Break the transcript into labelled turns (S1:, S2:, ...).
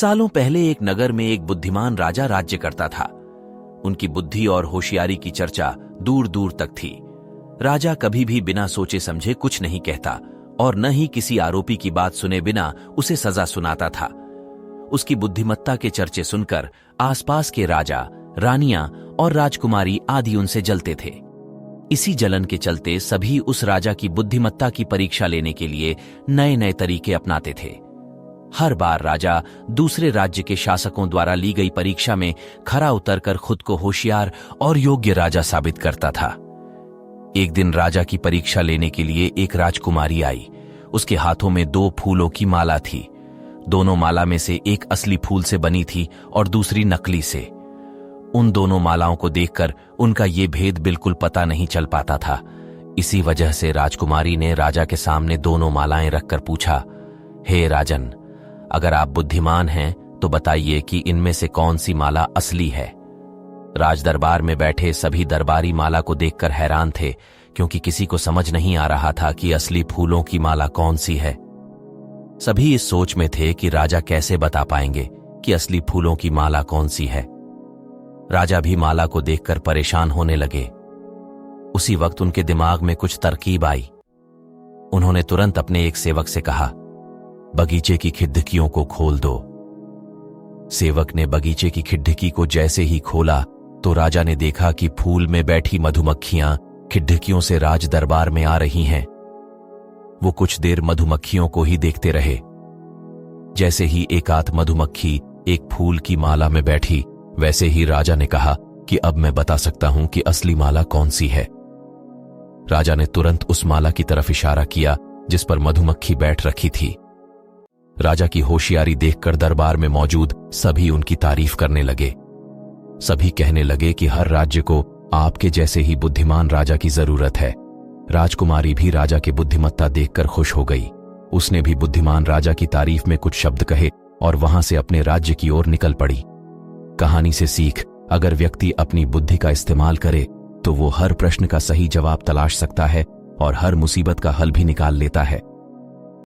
S1: सालों पहले एक नगर में एक बुद्धिमान राजा राज्य करता था। उनकी बुद्धि और होशियारी की चर्चा दूर दूर तक थी। राजा कभी भी बिना सोचे समझे कुछ नहीं कहता और न ही किसी आरोपी की बात सुने बिना उसे सजा सुनाता था। उसकी बुद्धिमत्ता के चर्चे सुनकर आसपास के राजा, रानियां और राजकुमारी आदि उनसे जलते थे। इसी जलन के चलते सभी उस राजा की बुद्धिमत्ता की परीक्षा लेने के लिए नए नए तरीके अपनाते थे। हर बार राजा दूसरे राज्य के शासकों द्वारा ली गई परीक्षा में खरा उतरकर खुद को होशियार और योग्य राजा साबित करता था। एक दिन राजा की परीक्षा लेने के लिए एक राजकुमारी आई। उसके हाथों में 2 फूलों की माला थी। दोनों माला में से एक असली फूल से बनी थी और दूसरी नकली से। उन दोनों मालाओं को देखकर उनका ये भेद बिल्कुल पता नहीं चल पाता था। इसी वजह से राजकुमारी ने राजा के सामने दोनों मालाएं रखकर पूछा, हे राजन, अगर आप बुद्धिमान हैं तो बताइए कि इनमें से कौन सी माला असली है। राजदरबार में बैठे सभी दरबारी माला को देखकर हैरान थे, क्योंकि किसी को समझ नहीं आ रहा था कि असली फूलों की माला कौन सी है। सभी इस सोच में थे कि राजा कैसे बता पाएंगे कि असली फूलों की माला कौन सी है। राजा भी माला को देखकर परेशान होने लगे। उसी वक्त उनके दिमाग में कुछ तरकीब आई। उन्होंने तुरंत अपने एक सेवक से कहा, बगीचे की खिड़कियों को खोल दो। सेवक ने बगीचे की खिड़की को जैसे ही खोला तो राजा ने देखा कि फूल में बैठी मधुमक्खियां खिड़कियों से राज दरबार में आ रही हैं। वो कुछ देर मधुमक्खियों को ही देखते रहे। जैसे ही एकाध मधुमक्खी एक फूल की माला में बैठी, वैसे ही राजा ने कहा कि अब मैं बता सकता हूं कि असली माला कौन सी है। राजा ने तुरंत उस माला की तरफ इशारा किया जिस पर मधुमक्खी बैठ रखी थी। राजा की होशियारी देखकर दरबार में मौजूद सभी उनकी तारीफ करने लगे। सभी कहने लगे कि हर राज्य को आपके जैसे ही बुद्धिमान राजा की जरूरत है। राजकुमारी भी राजा की बुद्धिमत्ता देखकर खुश हो गई। उसने भी बुद्धिमान राजा की तारीफ में कुछ शब्द कहे और वहां से अपने राज्य की ओर निकल पड़ी। कहानी से सीख, अगर व्यक्ति अपनी बुद्धि का इस्तेमाल करे तो वो हर प्रश्न का सही जवाब तलाश सकता है और हर मुसीबत का हल भी निकाल लेता है।